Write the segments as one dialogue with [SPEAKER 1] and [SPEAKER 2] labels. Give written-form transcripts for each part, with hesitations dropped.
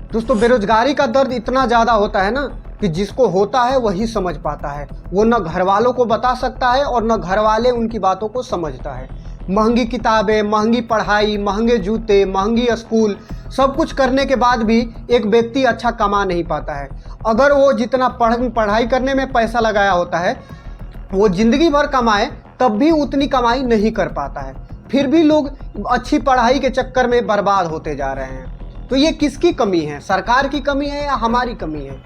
[SPEAKER 1] दोस्तों बेरोजगारी का दर्द इतना ज़्यादा होता है ना कि जिसको होता है वही समझ पाता है। वो न घर वालों को बता सकता है और न घर वाले उनकी बातों को समझता है। महंगी किताबें, महंगी पढ़ाई, महंगे जूते, महंगी स्कूल, सब कुछ करने के बाद भी एक व्यक्ति अच्छा कमा नहीं पाता है। अगर वो जितना पढ़ाई करने में पैसा लगाया होता है वो ज़िंदगी भर कमाए तब भी उतनी कमाई नहीं कर पाता है। फिर भी लोग अच्छी पढ़ाई के चक्कर में बर्बाद होते जा रहे हैं। तो ये किसकी कमी है? सरकार की कमी है या हमारी कमी है?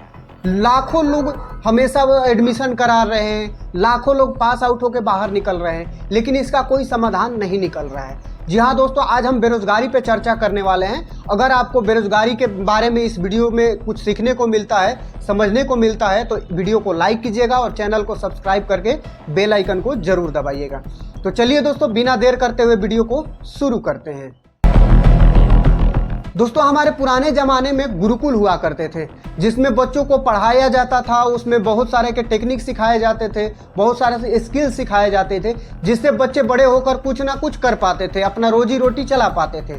[SPEAKER 1] लाखों लोग हमेशा एडमिशन करा रहे हैं, लाखों लोग पास आउट होकर बाहर निकल रहे हैं, लेकिन इसका कोई समाधान नहीं निकल रहा है। जी हाँ दोस्तों, आज हम बेरोजगारी पे चर्चा करने वाले हैं। अगर आपको बेरोजगारी के बारे में इस वीडियो में कुछ सीखने को मिलता है, समझने को मिलता है, तो वीडियो को लाइक कीजिएगा और चैनल को सब्सक्राइब करके बेल आइकन को जरूर दबाइएगा। तो चलिए दोस्तों, बिना देर करते हुए वीडियो को शुरू करते हैं। दोस्तों हमारे पुराने ज़माने में गुरुकुल हुआ करते थे जिसमें बच्चों को पढ़ाया जाता था। उसमें बहुत सारे के टेक्निक सिखाए जाते थे, बहुत सारे स्किल सिखाए जाते थे जिससे बच्चे बड़े होकर कुछ ना कुछ कर पाते थे, अपना रोजी रोटी चला पाते थे।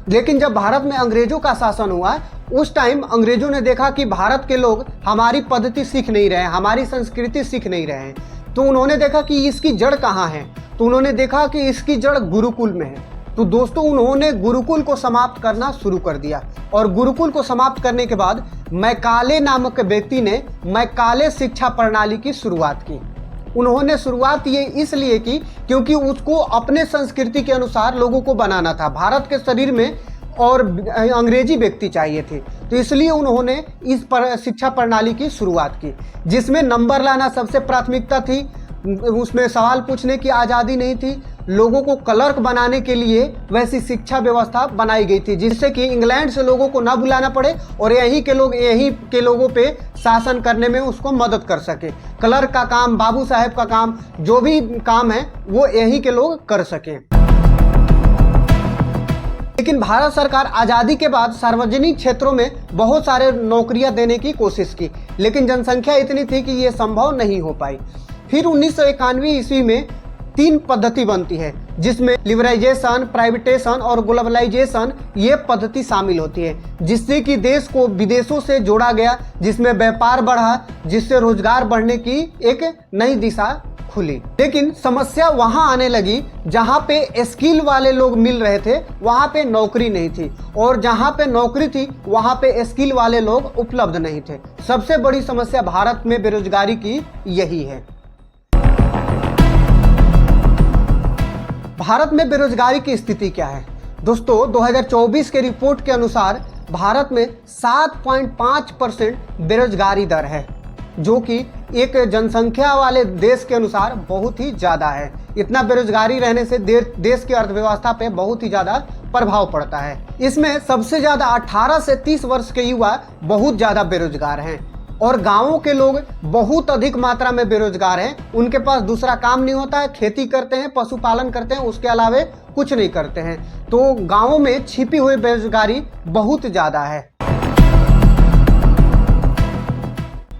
[SPEAKER 1] लेकिन जब भारत में अंग्रेजों का शासन हुआ उस टाइम अंग्रेजों ने देखा कि भारत के लोग हमारी पद्धति सीख नहीं रहे हैं, हमारी संस्कृति सीख नहीं रहे हैं। तो उन्होंने देखा कि इसकी जड़ कहाँ है, तो उन्होंने देखा कि इसकी जड़ गुरुकुल में है। तो दोस्तों उन्होंने गुरुकुल को समाप्त करना शुरू कर दिया और गुरुकुल को समाप्त करने के बाद मैकाले नामक व्यक्ति ने मैकाले शिक्षा प्रणाली की शुरुआत की। उन्होंने शुरुआत ये इसलिए की क्योंकि उसको अपने संस्कृति के अनुसार लोगों को बनाना था। भारत के शरीर में और अंग्रेजी व्यक्ति चाहिए थे, तो इसलिए उन्होंने इस शिक्षा प्रणाली की शुरुआत की जिसमें नंबर लाना सबसे प्राथमिकता थी। उसमें सवाल पूछने की आज़ादी नहीं थी। लोगों को क्लर्क बनाने के लिए वैसी शिक्षा व्यवस्था बनाई गई थी जिससे कि इंग्लैंड से लोगों को ना बुलाना पड़े और यहीं के लोगों पे शासन करने में उसको मदद कर सके। क्लर्क का काम, बाबू साहब का काम, जो भी काम है वो यहीं के लोग कर सकें। लेकिन भारत सरकार आज़ादी के बाद सार्वजनिक क्षेत्रों में बहुत सारे नौकरियां देने की कोशिश की, लेकिन जनसंख्या इतनी थी कि ये संभव नहीं हो पाई। फिर 1991 ईस्वी में 3 पद्धति बनती है जिसमें लिबरलाइजेशन, प्राइवेटेशन और ग्लोबलाइजेशन ये पद्धति शामिल होती है, जिससे कि देश को विदेशों से जोड़ा गया, जिसमें व्यापार बढ़ा, जिससे रोजगार बढ़ने की एक नई दिशा खुली। लेकिन समस्या वहां आने लगी जहां पे स्किल वाले लोग मिल रहे थे वहां पे नौकरी नहीं थी, और जहां पे नौकरी थी वहां पे स्किल वाले लोग उपलब्ध नहीं थे। सबसे बड़ी समस्या भारत में बेरोजगारी की यही है। भारत में बेरोजगारी की स्थिति क्या है? दोस्तों 2024 के रिपोर्ट के अनुसार भारत में 7.5% बेरोजगारी दर है, जो कि एक जनसंख्या वाले देश के अनुसार बहुत ही ज़्यादा है। इतना बेरोजगारी रहने से देश की अर्थव्यवस्था पे बहुत ही ज़्यादा प्रभाव पड़ता है। इसमें सबसे ज़्यादा 18 से 30 वर्ष के युवा बहुत ज़्यादा बेरोजगार हैं और गांवों के लोग बहुत अधिक मात्रा में बेरोजगार हैं। उनके पास दूसरा काम नहीं होता है, खेती करते हैं, पशुपालन करते हैं, उसके अलावा कुछ नहीं करते हैं। तो गांवों में छिपी हुई बेरोजगारी बहुत ज़्यादा है।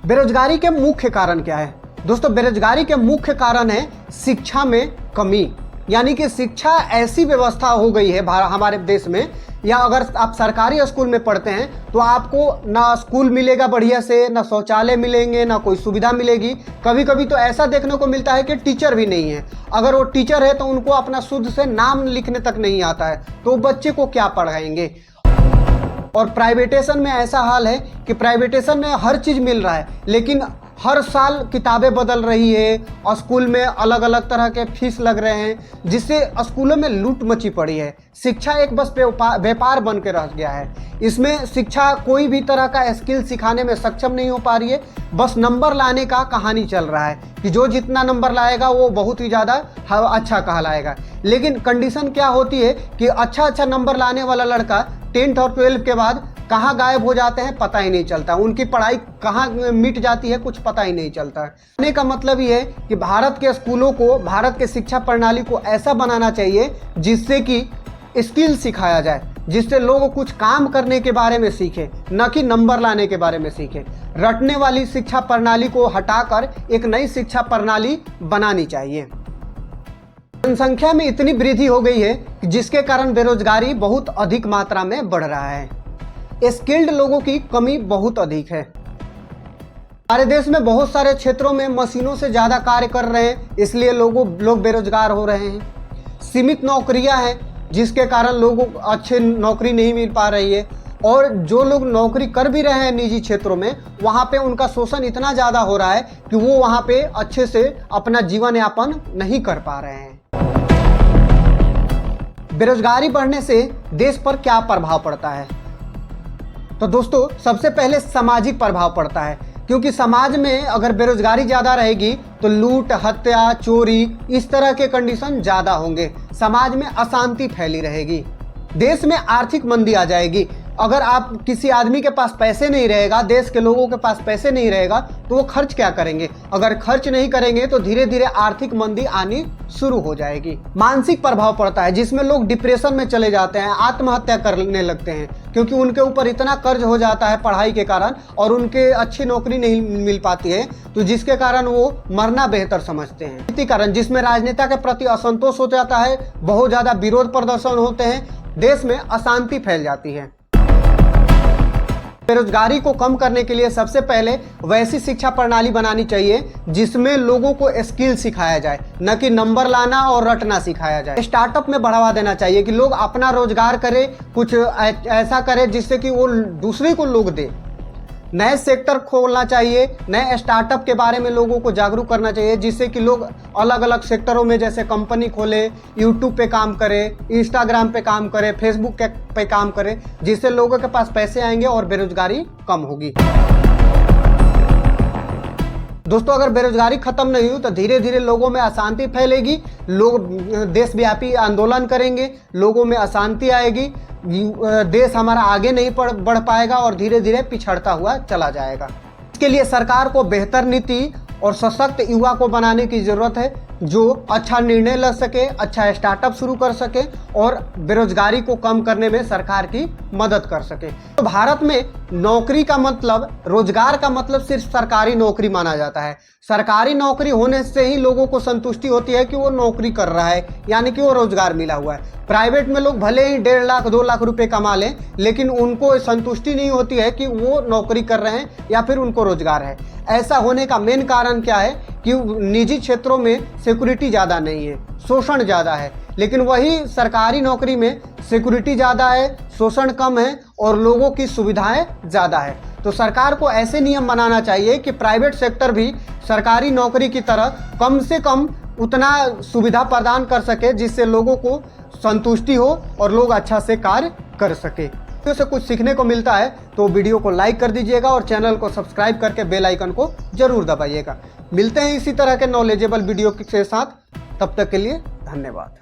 [SPEAKER 1] बेरोजगारी के मुख्य कारण क्या है? दोस्तों बेरोजगारी के मुख्य कारण है शिक्षा में कमी, यानी कि शिक्षा ऐसी व्यवस्था हो गई है हमारे देश में, या अगर आप सरकारी स्कूल में पढ़ते हैं तो आपको ना स्कूल मिलेगा बढ़िया से, ना शौचालय मिलेंगे, ना कोई सुविधा मिलेगी। कभी कभी तो ऐसा देखने को मिलता है कि टीचर भी नहीं है। अगर वो टीचर है तो उनको अपना शुद्ध से नाम लिखने तक नहीं आता है, तो बच्चे को क्या पढ़ाएंगे। और प्राइवेटेशन में ऐसा हाल है कि प्राइवेटेशन में हर चीज़ मिल रहा है, लेकिन हर साल किताबें बदल रही है और स्कूल में अलग अलग तरह के फीस लग रहे हैं, जिससे स्कूलों में लूट मची पड़ी है। शिक्षा एक बस व्यापार बन के रह गया है। इसमें शिक्षा कोई भी तरह का स्किल सिखाने में सक्षम नहीं हो पा रही है। बस नंबर लाने का कहानी चल रहा है कि जो जितना नंबर लाएगा वो बहुत ही ज़्यादा अच्छा कहलाएगा। लेकिन कंडीशन क्या होती है कि अच्छा नंबर लाने वाला लड़का 10th और 12th के बाद कहाँ गायब हो जाते हैं पता ही नहीं चलता। उनकी पढ़ाई कहाँ मिट जाती है कुछ पता ही नहीं चलता। कहने का मतलब ये है कि भारत के स्कूलों को, भारत के शिक्षा प्रणाली को ऐसा बनाना चाहिए जिससे कि स्किल सिखाया जाए, जिससे लोग कुछ काम करने के बारे में सीखें, न कि नंबर लाने के बारे में सीखें। रटने वाली शिक्षा प्रणाली को हटाकर एक नई शिक्षा प्रणाली बनानी चाहिए। जनसंख्या में इतनी वृद्धि हो गई है जिसके कारण बेरोजगारी बहुत अधिक मात्रा में बढ़ रहा है। स्किल्ड लोगों की कमी बहुत अधिक है। हमारे देश में बहुत सारे क्षेत्रों में मशीनों से ज़्यादा कार्य कर रहे हैं, इसलिए लोग बेरोजगार हो रहे हैं। सीमित नौकरियां हैं जिसके कारण लोगों को अच्छे नौकरी नहीं मिल पा रही है, और जो लोग नौकरी कर भी रहे हैं निजी क्षेत्रों में, वहाँ पे उनका शोषण इतना ज़्यादा हो रहा है कि वो वहाँ पे अच्छे से अपना जीवन यापन नहीं कर पा रहे हैं। बेरोजगारी बढ़ने से देश पर क्या प्रभाव पड़ता है? तो दोस्तों, सबसे पहले सामाजिक प्रभाव पड़ता है, क्योंकि समाज में अगर बेरोजगारी ज़्यादा रहेगी तो लूट, हत्या, चोरी, इस तरह के कंडीशन ज़्यादा होंगे। समाज में अशांति फैली रहेगी, देश में आर्थिक मंदी आ जाएगी। अगर आप किसी आदमी के पास पैसे नहीं रहेगा, देश के लोगों के पास पैसे नहीं रहेगा, तो वो खर्च क्या करेंगे? अगर खर्च नहीं करेंगे तो धीरे धीरे आर्थिक मंदी आनी शुरू हो जाएगी। मानसिक प्रभाव पड़ता है, जिसमें लोग डिप्रेशन में चले जाते हैं, आत्महत्या करने लगते हैं, क्योंकि उनके ऊपर इतना कर्ज हो जाता है पढ़ाई के कारण, और उनके अच्छी नौकरी नहीं मिल पाती है, तो जिसके कारण वो मरना बेहतर समझते हैं। इसी कारण जिसमें राजनेता के प्रति असंतोष हो जाता है, बहुत ज़्यादा विरोध प्रदर्शन होते हैं, देश में अशांति फैल जाती है। बेरोजगारी को कम करने के लिए सबसे पहले वैसी शिक्षा प्रणाली बनानी चाहिए जिसमें लोगों को स्किल सिखाया जाए, न कि नंबर लाना और रटना सिखाया जाए। स्टार्टअप में बढ़ावा देना चाहिए कि लोग अपना रोजगार करें, कुछ ऐसा करें जिससे कि वो दूसरे को लोग दे। नए सेक्टर खोलना चाहिए, नए स्टार्टअप के बारे में लोगों को जागरूक करना चाहिए, जिससे कि लोग अलग अलग सेक्टरों में जैसे कंपनी खोले, यूट्यूब पे काम करें, इंस्टाग्राम पे काम करें, फेसबुक पे काम करें, जिससे लोगों के पास पैसे आएंगे और बेरोजगारी कम होगी। दोस्तों, अगर बेरोजगारी खत्म नहीं हुई तो धीरे धीरे लोगों में अशांति फैलेगी, लोग देशव्यापी आंदोलन करेंगे, लोगों में अशांति आएगी, देश हमारा आगे नहीं बढ़ पाएगा और धीरे धीरे पिछड़ता हुआ चला जाएगा। इसके लिए सरकार को बेहतर नीति और सशक्त युवा को बनाने की जरूरत है, जो अच्छा निर्णय ले सके, अच्छा स्टार्टअप शुरू कर सके और बेरोजगारी को कम करने में सरकार की मदद कर सके। तो भारत में नौकरी का मतलब, रोजगार का मतलब सिर्फ सरकारी नौकरी माना जाता है। सरकारी नौकरी होने से ही लोगों को संतुष्टि होती है कि वो नौकरी कर रहा है, यानी कि वो रोजगार मिला हुआ है। प्राइवेट में लोग भले ही 1.5 लाख 2 लाख रुपए कमा लें, लेकिन उनको संतुष्टि नहीं होती है कि वो नौकरी कर रहे हैं या फिर उनको रोजगार है। ऐसा होने का मेन कारण क्या है कि निजी क्षेत्रों में सिक्योरिटी ज़्यादा नहीं है, शोषण ज़्यादा है, लेकिन वही सरकारी नौकरी में सिक्योरिटी ज़्यादा है, शोषण कम है और लोगों की सुविधाएं ज़्यादा है। तो सरकार को ऐसे नियम बनाना चाहिए कि प्राइवेट सेक्टर भी सरकारी नौकरी की तरह कम से कम उतना सुविधा प्रदान कर सके जिससे लोगों को संतुष्टि हो और लोग अच्छा से कार्य कर सके। तो से कुछ सीखने को मिलता है तो वीडियो को लाइक कर दीजिएगा और चैनल को सब्सक्राइब करके बेल आइकन को जरूर दबाइएगा। मिलते हैं इसी तरह के नॉलेजेबल वीडियो के साथ, तब तक के लिए धन्यवाद।